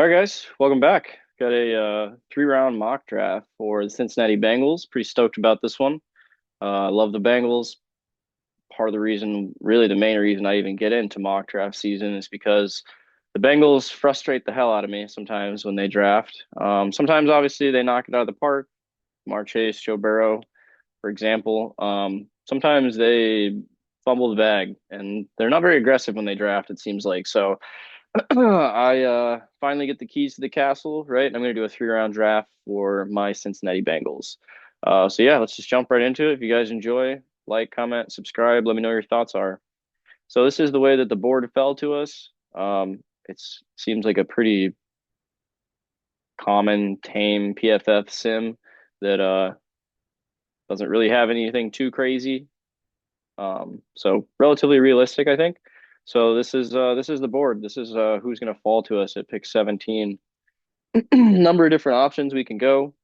All right, guys, welcome back. Got a three-round mock draft for the Cincinnati Bengals. Pretty stoked about this one. I love the Bengals. Part of the reason, really the main reason I even get into mock draft season is because the Bengals frustrate the hell out of me sometimes when they draft. Sometimes, obviously, they knock it out of the park. Jamar Chase, Joe Burrow, for example. Sometimes they fumble the bag, and they're not very aggressive when they draft, it seems like. So I finally get the keys to the castle, right? And I'm going to do a three-round draft for my Cincinnati Bengals. So yeah, let's just jump right into it. If you guys enjoy, like, comment, subscribe, let me know your thoughts are. So this is the way that the board fell to us. It seems like a pretty common, tame PFF sim that doesn't really have anything too crazy. So relatively realistic, I think. So this is the board. This is who's going to fall to us at pick 17. Number of different options we can go.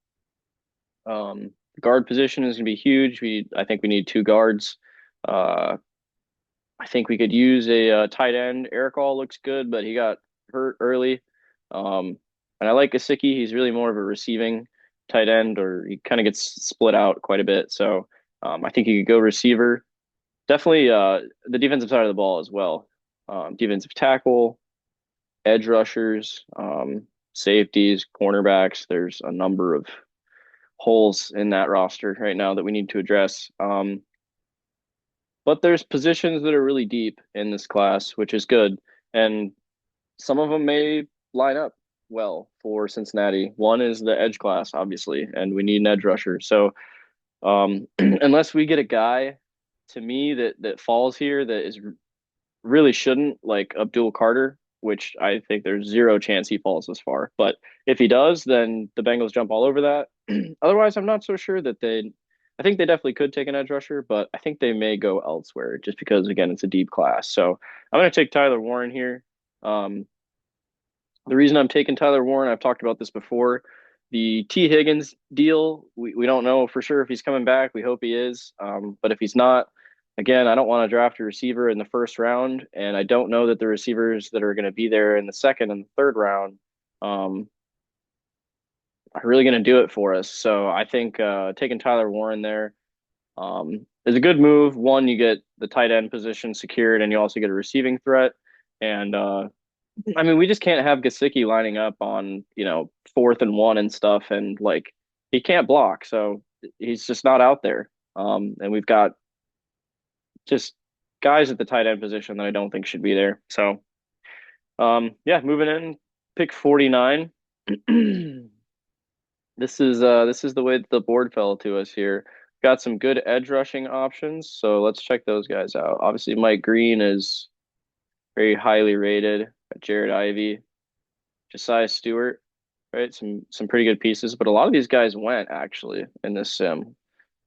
Guard position is going to be huge. I think we need two guards. Uh, I think we could use a tight end. Eric All looks good, but he got hurt early. And I like Gesicki. He's really more of a receiving tight end, or he kind of gets split out quite a bit. So I think you could go receiver. Definitely the defensive side of the ball as well. Defensive tackle, edge rushers, safeties, cornerbacks. There's a number of holes in that roster right now that we need to address. But there's positions that are really deep in this class, which is good. And some of them may line up well for Cincinnati. One is the edge class, obviously, and we need an edge rusher. So unless we get a guy to me that falls here that is really shouldn't, like Abdul Carter, which I think there's zero chance he falls this far. But if he does, then the Bengals jump all over that. Otherwise, I'm not so sure that they. I think they definitely could take an edge rusher, but I think they may go elsewhere just because, again, it's a deep class. So I'm going to take Tyler Warren here. Um, the reason I'm taking Tyler Warren, I've talked about this before. The T. Higgins deal, we don't know for sure if he's coming back. We hope he is. But if he's not, again, I don't want to draft a receiver in the first round. And I don't know that the receivers that are going to be there in the second and the third round um, are really going to do it for us. So I think taking Tyler Warren there is a good move. One, you get the tight end position secured, and you also get a receiving threat. And I mean, we just can't have Gesicki lining up on, fourth and one and stuff, and like he can't block, so he's just not out there. And we've got just guys at the tight end position that I don't think should be there. So, yeah, moving in, pick 49. This is the way that the board fell to us here. Got some good edge rushing options, so let's check those guys out. Obviously, Mike Green is very highly rated. Got Jared Ivey, Josiah Stewart, right? Some pretty good pieces, but a lot of these guys went actually in this sim.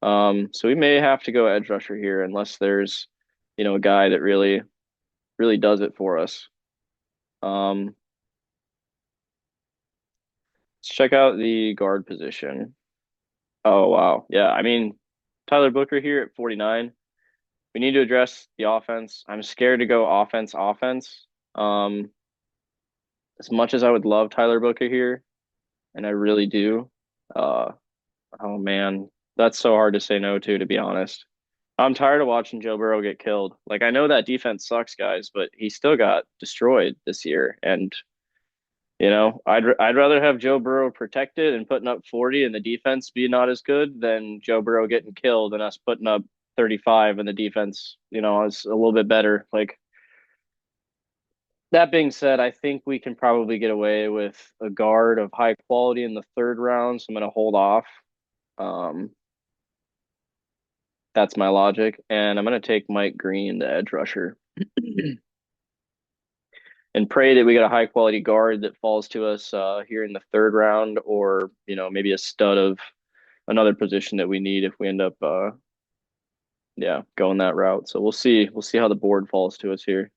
So we may have to go edge rusher here unless there's, a guy that really does it for us. Um, let's check out the guard position. Oh wow, yeah. I mean, Tyler Booker here at 49. We need to address the offense. I'm scared to go offense. Um, as much as I would love Tyler Booker here, and I really do. Uh, oh man, that's so hard to say no to be honest. I'm tired of watching Joe Burrow get killed. Like I know that defense sucks, guys, but he still got destroyed this year. And I'd rather have Joe Burrow protected and putting up 40 and the defense be not as good than Joe Burrow getting killed and us putting up 35 and the defense, is a little bit better. Like that being said, I think we can probably get away with a guard of high quality in the third round, so I'm going to hold off. Um, That's my logic. And I'm going to take Mike Green, the edge rusher, and pray that we get a high quality guard that falls to us here in the third round, or, maybe a stud of another position that we need if we end up, yeah, going that route. So we'll see. We'll see how the board falls to us here.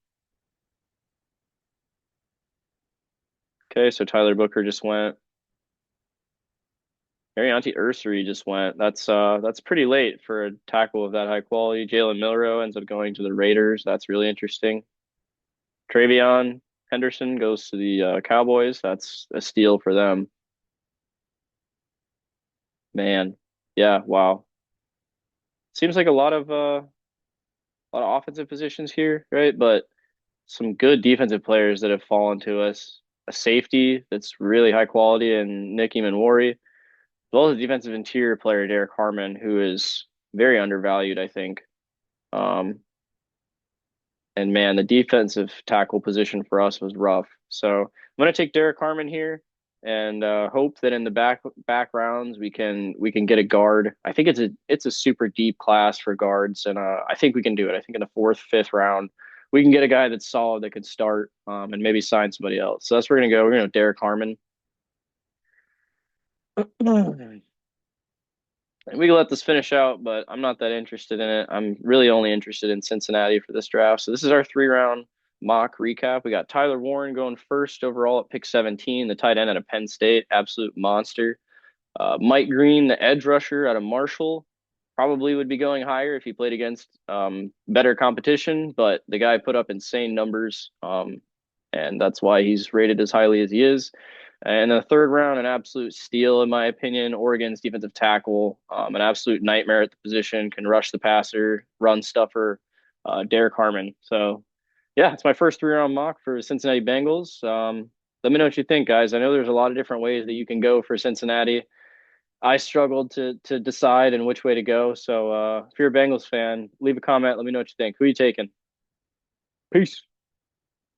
Okay, so Tyler Booker just went. Arianti Ursary just went. That's pretty late for a tackle of that high quality. Jalen Milrow ends up going to the Raiders. That's really interesting. Travion Henderson goes to the Cowboys. That's a steal for them. Man. Yeah, wow. Seems like a lot of offensive positions here, right? But some good defensive players that have fallen to us. A safety that's really high quality and Nicky Manwari, as well as a defensive interior player, Derek Harmon, who is very undervalued, I think. Um, and man, the defensive tackle position for us was rough. So I'm gonna take Derek Harmon here and hope that in the back rounds we can get a guard. I think it's a super deep class for guards, and I think we can do it. I think in the fourth, fifth round we can get a guy that's solid that could start and maybe sign somebody else. So that's where we're gonna go. We're gonna go Derek Harmon. We can let this finish out, but I'm not that interested in it. I'm really only interested in Cincinnati for this draft. So this is our 3 round mock recap. We got Tyler Warren going first overall at pick 17, the tight end out of Penn State, absolute monster. Mike Green, the edge rusher out of Marshall, probably would be going higher if he played against better competition, but the guy put up insane numbers, and that's why he's rated as highly as he is. And the third round, an absolute steal, in my opinion. Oregon's defensive tackle, an absolute nightmare at the position, can rush the passer, run stuffer, Derek Harmon. So, yeah, it's my first 3 round mock for Cincinnati Bengals. Let me know what you think, guys. I know there's a lot of different ways that you can go for Cincinnati. I struggled to decide in which way to go. So, if you're a Bengals fan, leave a comment. Let me know what you think. Who are you taking? Peace.